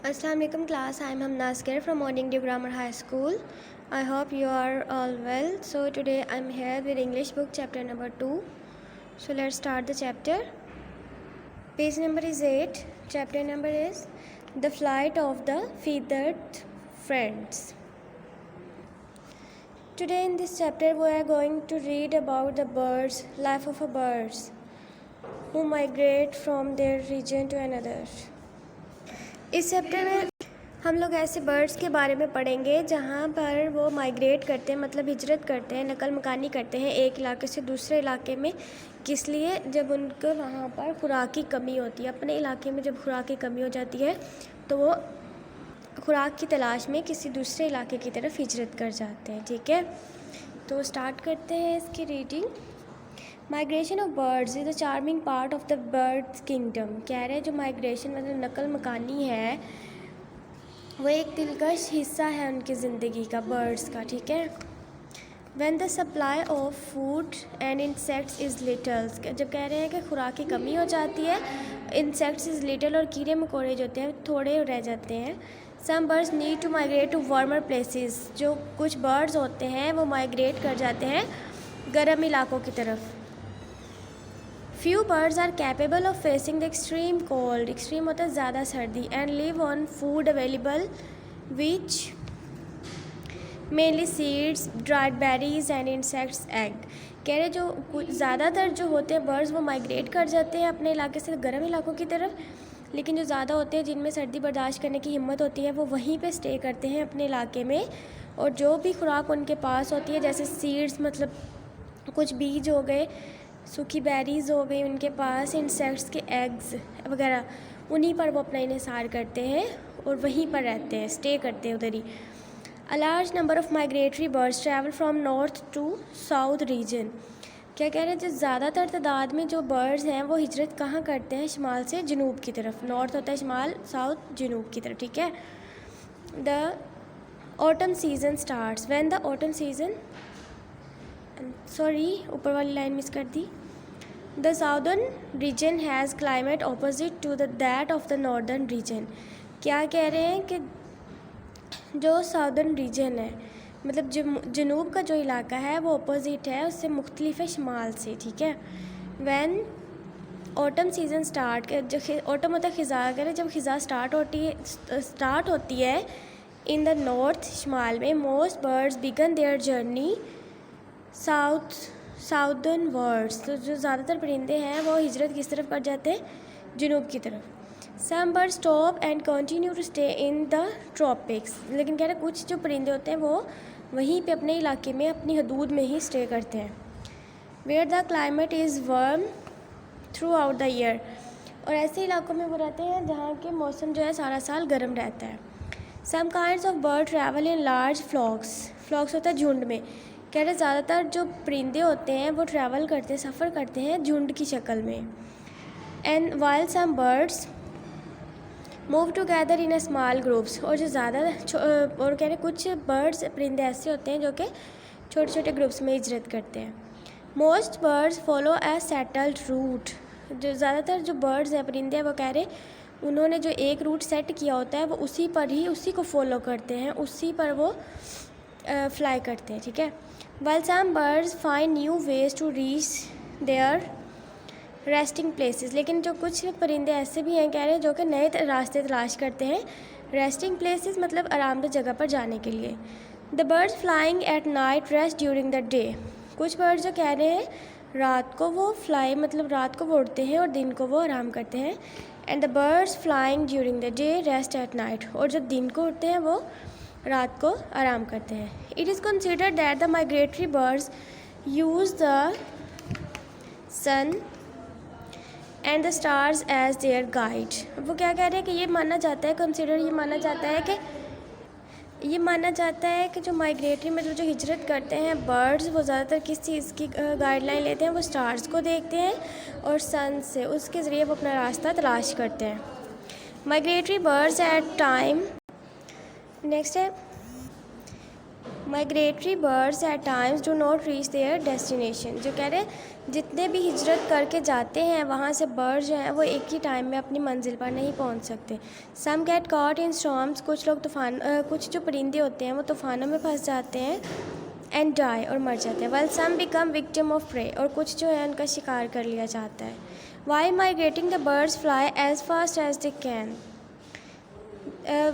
Assalamu alaikum class. I am Hamnaz Kher from Morning Dew Grammar High School. I hope you are all well. So today I am here with English book chapter number 2. So let's start the chapter. Page number is 8. Chapter number is The Flight of the Feathered Friends. Today in this chapter we are going to read about the birds, life of a birds who migrate from their region to another. इस chapter में हम लोग ऐसे birds के बारे में पढ़ेंगे जहाँ पर वो माइग्रेट करते हैं, मतलब हिजरत करते हैं, नकल मकानी करते हैं एक इलाके से दूसरे इलाके में। किस लिए? जब उनको वहाँ पर खुराक की कमी होती है। अपने इलाके में जब खुराक की कमी हो जाती है तो वो खुराक की तलाश में किसी दूसरे इलाके की तरफ हिजरत कर जाते हैं। ठीक है, तो स्टार्ट करते हैं इसकी reading. Migration of birds is the charming part of the birds kingdom. कह रहे हैं जो माइग्रेशन मतलब नकल मकानी है वो एक दिलकश हिस्सा है उनकी ज़िंदगी का, बर्ड्स का। ठीक है। When the supply of food and insects is little, जब कह रहे हैं कि खुराक की कमी हो जाती है, इंसेक्ट्स इज़ लिटल और कीड़े मकोड़े जो होते हैं थोड़े रह जाते हैं। Some birds need to migrate to warmer places, जो कुछ बर्ड्स होते हैं वो माइग्रेट कर जाते हैं गर्म इलाकों की तरफ। Few birds are capable of facing the extreme cold, extreme होता है ज़्यादा सर्दी, and live on food available which mainly seeds, dried berries and insects egg। कह रहे जो ज़्यादातर जो होते हैं बर्ड्स वो माइग्रेट कर जाते हैं अपने इलाके से गर्म इलाकों की तरफ, लेकिन जो ज़्यादा होते हैं जिनमें सर्दी बर्दाश्त करने की हिम्मत होती है वो वहीं पे स्टे करते हैं अपने इलाके में। और जो भी खुराक उनके पास होती है जैसे सीड्स मतलब कुछ बीज हो गए, सूखी बेरीज़ हो गई उनके पास, इंसेक्ट्स के एग्स वगैरह, उन्हीं पर वो अपना इन्हिसार करते हैं और वहीं पर रहते हैं, स्टे करते हैं उधर ही। A large number of migratory birds travel from north to south region. क्या कह रहे हैं, जो ज़्यादातर तादाद में जो बर्ड्स हैं वो हिजरत कहाँ करते हैं? शुमाल से जनूब की तरफ। नॉर्थ होता है शुमाल, साउथ जनूब की तरफ। ठीक है। The autumn season starts when the autumn season, sorry ऊपर वाली लाइन मिस कर दी। The southern region has climate opposite to that of the northern region. क्या कह रहे हैं कि जो साउदर्न रीजन है मतलब जनूब का जो इलाका है वो अपोजिट है, उससे मुख्तलिफ है शुमाल से। ठीक है। व्हेन ऑटम सीज़न स्टार्ट, जो ऑटम होता है खिज़ा, करें जब खिज़ा स्टार्ट होती है इन द नॉर्थ शुमाल में, most birds begin their journey southern words. तो जो ज़्यादातर परिंदे हैं वो हिजरत किस तरफ कर जाते हैं? जनूब की तरफ। Some birds stop and continue to stay in the tropics, लेकिन कह रहे कुछ जो परिंदे होते हैं वो वहीं पे अपने इलाके में अपनी हदूद में ही स्टे करते हैं। Where the climate is warm throughout the year, और ऐसे इलाकों में वो रहते हैं जहाँ के मौसम जो है सारा साल गर्म रहता है। Some kinds of bird travel in large flocks होता है झुंड में। कह रहे ज़्यादातर जो परिंदे होते हैं वो ट्रैवल करते हैं, सफ़र करते हैं झुंड की शक्ल में। And while some birds move together in a small groups, और जो ज़्यादा और कह रहे कुछ बर्ड्स परिंदे ऐसे होते हैं जो कि छोटे छोटे ग्रुप्स में हिजरत करते हैं। Most birds follow a settled route, जो ज़्यादातर जो बर्ड्स हैं परिंदे हैं वो कह रहे उन्होंने जो एक रूट सेट किया होता है वो उसी को फॉलो करते हैं, उसी पर वो फ्लाई करते हैं। ठीक है। While some birds find new ways to reach their resting places, लेकिन जो कुछ परिंदे ऐसे भी हैं कह रहे हैं जो कि नए रास्ते तलाश करते हैं। रेस्टिंग प्लेसेस मतलब आरामदेह जगह पर जाने के लिए। The birds flying at night rest during the day, कुछ बर्ड्स जो कह रहे हैं रात को वो फ्लाई मतलब रात को वो उड़ते हैं और दिन को वो आराम करते हैं। And the birds flying during the day rest at night, और जो दिन को उड़ते हैं वो रात को आराम करते हैं। It is considered that the migratory birds use the sun and the stars as their guide. वो क्या कह रहे हैं कि ये माना जाता है, ये माना जाता है कि जो माइग्रेटरी मतलब जो हिजरत करते हैं बर्ड्स वो ज़्यादातर किस चीज़ की गाइडलाइन लेते हैं? वो स्टार्स को देखते हैं और सन से, उसके ज़रिए वो अपना रास्ता तलाश करते हैं। Migratory birds at time, next है migratory birds at times do not reach their destination. जो कह रहे हैं जितने भी हिजरत करके जाते हैं वहाँ से बर्ड्स जो हैं वो एक ही टाइम में अपनी मंजिल पर नहीं पहुँच सकते। सम गेट कॉट इन स्टॉर्म्स, कुछ लोग कुछ जो परिंदे होते हैं वो तूफ़ानों में फंस जाते हैं एंड डाई और मर जाते हैं। Well some become victim of prey, और कुछ जो है उनका शिकार कर लिया जाता है। Why migrating the birds fly as fast as they can.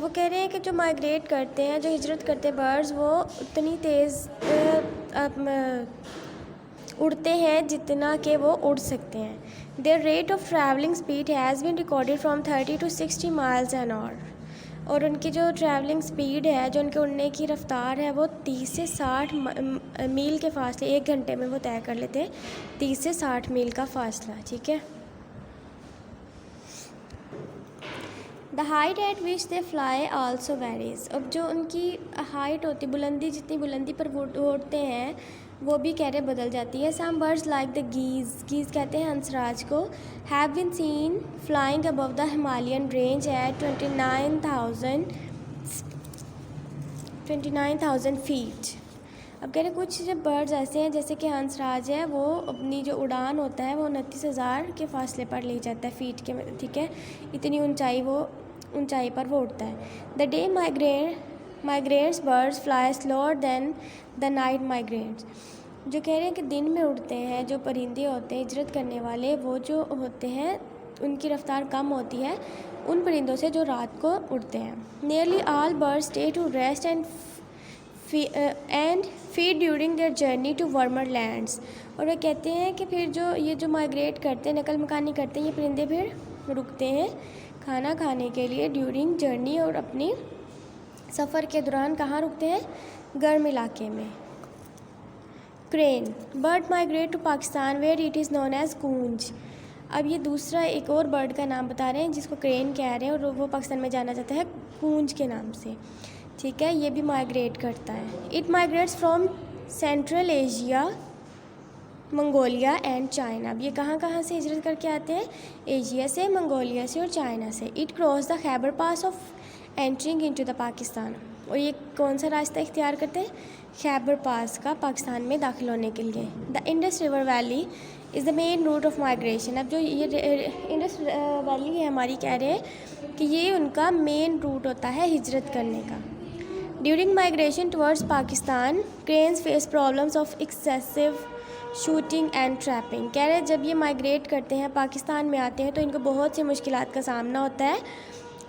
वो कह रहे हैं कि जो माइग्रेट करते हैं, जो हिजरत करते हैं बर्ड्स, वो उतनी तेज़ उड़ते हैं जितना कि वो उड़ सकते हैं। Their rate of travelling speed has been recorded from 30 to 60 miles an hour। और उनकी जो ट्रैवलिंग स्पीड है, जो उनके उड़ने की रफ़्तार है, वो 30 से 60 मील के फासले 1 घंटे में वो तय कर लेते हैं। 30 से 60 मील का फासला, ठीक है। The height eight which they fly also varies. अब जो उनकी हाइट होती, बुलंदी, जितनी बुलंदी पर वो उड़ते हैं वो भी कह रहे बदल जाती है। Some birds like the geese कहते हैं हंसराज को, have been seen flying above the Himalayan range at 29,000 feet. अब कह रहे कुछ जब बर्ड्स ऐसे हैं जैसे कि हंसराज है, वो अपनी जो उड़ान होता है वो 29,000 के फासले पर ले जाता है, फीट के, ठीक है। इतनी ऊंचाई पर वो उड़ता है। The day migrates birds fly slower then the night migrates. जो कह रहे हैं कि दिन में उड़ते हैं जो परिंदे होते हैं हिजरत करने वाले, वो जो होते हैं उनकी रफ्तार कम होती है उन परिंदों से जो रात को उड़ते हैं। Nearly all birds stay to rest and feed during their journey to warmer lands. और वे कहते हैं कि फिर जो ये जो माइग्रेट करते हैं, नकल मकानी करते हैं, ये परिंदे फिर रुकते हैं खाना खाने के लिए ड्यूरिंग जर्नी, और अपनी सफ़र के दौरान कहाँ रुकते हैं? गर्म इलाके में। Crane bird migrate to Pakistan where it is known as कूंज। अब ये दूसरा एक और बर्ड का नाम बता रहे हैं जिसको क्रेन कह रहे हैं, और वो पाकिस्तान में जाना जाता है कूंज के नाम से, ठीक है। ये भी माइग्रेट करता है। It migrates from central Asia, Mongolia and China. अब ये कहाँ से हिजरत करके आते हैं? एशिया से, मंगोलिया से और चाइना से। It cross the Khyber pass of entering into the Pakistan. और ये कौन सा रास्ता इख्तियार करते हैं? खैबर पास का, पाकिस्तान में दाखिल होने के लिए। The Indus river valley is the main route of migration. अब जो ये इंडस वैली है हमारी, कह रहे हैं कि ये उनका मेन रूट होता है हिजरत करने का। During migration towards Pakistan cranes face problems of excessive shooting and trapping. कह रहे हैं जब ये माइग्रेट करते हैं, पाकिस्तान में आते हैं, तो इनको बहुत सी मुश्किलात का सामना होता है।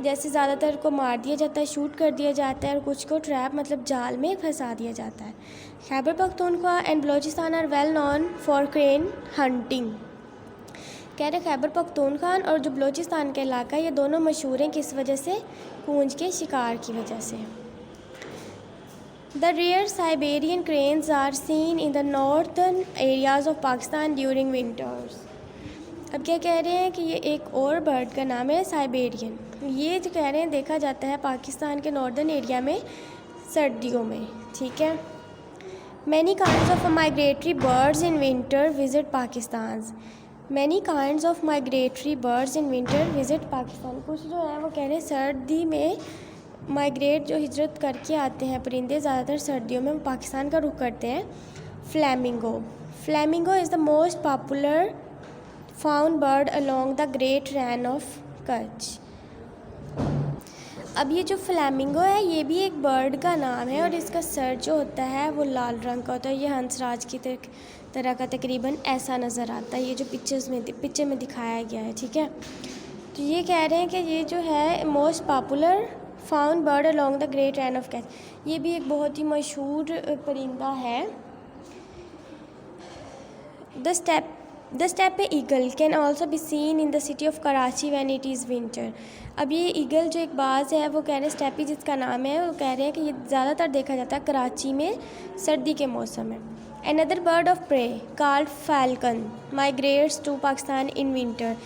जैसे ज़्यादातर को मार दिया जाता है, शूट कर दिया जाता है, और कुछ को ट्रैप मतलब जाल में फंसा दिया जाता है। Khyber Pakhtunkhwa and Balochistan are well known for crane hunting. कह रहे खैबर पख्तूनख्वा और जो बलोचिस्तान का इलाका है, ये दोनों मशहूर हैं किस वजह से? कूंज के शिकार की वजह से। The rare Siberian cranes are seen in the northern areas of Pakistan during winters। अब क्या कह रहे हैं कि ये एक और बर्ड का नाम है साइबेरियन। ये जो कह रहे हैं देखा जाता है पाकिस्तान के नॉर्दर्न एरिया में सर्दियों में, ठीक है। Many kinds of migratory birds in winter visit Pakistan। Many kinds of migratory birds in winter visit Pakistan। कुछ जो है वो कह रहे हैं सर्दी में माइग्रेट जो हिजरत करके आते हैं परिंदे, ज़्यादातर सर्दियों में पाकिस्तान का रुख करते हैं। Flamingo is the most popular found bird along the great Rann of Kutch. अब ये जो फ्लैमिंगो है ये भी एक बर्ड का नाम है, और इसका सर जो होता है वो लाल रंग का होता है। ये हंसराज की तरह का तकरीबन ऐसा नज़र आता है, ये जो पिक्चर में दिखाया गया है, ठीक है। तो ये कह रहे हैं कि ये जो है most popular found bird along the great Rann of Kutch. ये भी एक बहुत ही मशहूर परिंदा है। The steppe eagle can also be seen in the city of Karachi when it is winter. अब ये ईगल जो एक बाज़ है वो कह रहे हैं स्टेपी जिसका नाम है, वो कह रहे हैं कि ये ज़्यादातर देखा जाता है कराची में सर्दी के मौसम में। Another bird of prey called falcon migrates to Pakistan in winter.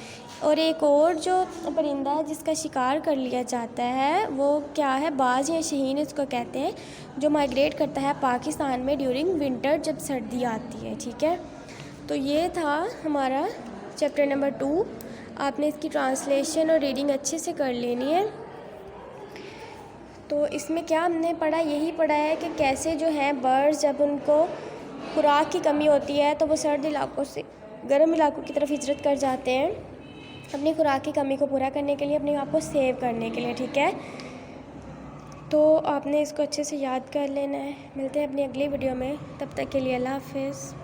और एक और जो परिंदा है जिसका शिकार कर लिया जाता है वो क्या है? बाज या शहीन इसको कहते हैं, जो माइग्रेट करता है पाकिस्तान में ड्यूरिंग विंटर, जब सर्दी आती है, ठीक है। तो ये था हमारा चैप्टर नंबर 2। आपने इसकी ट्रांसलेशन और रीडिंग अच्छे से कर लेनी है। तो तो इसमें क्या हमने पढ़ा, यही पढ़ा है कि कैसे जो है बर्ड्स जब उनको खुराक की कमी होती है तो वो सर्द इलाकों से गर्म इलाकों की तरफ हिजरत कर जाते हैं अपनी खुराक की कमी को पूरा करने के लिए, अपने आप को सेव करने के लिए। ठीक है, तो आपने इसको अच्छे से याद कर लेना है। मिलते हैं अपनी अगली वीडियो में, तब तक के लिए अल्लाह हाफ़िज़।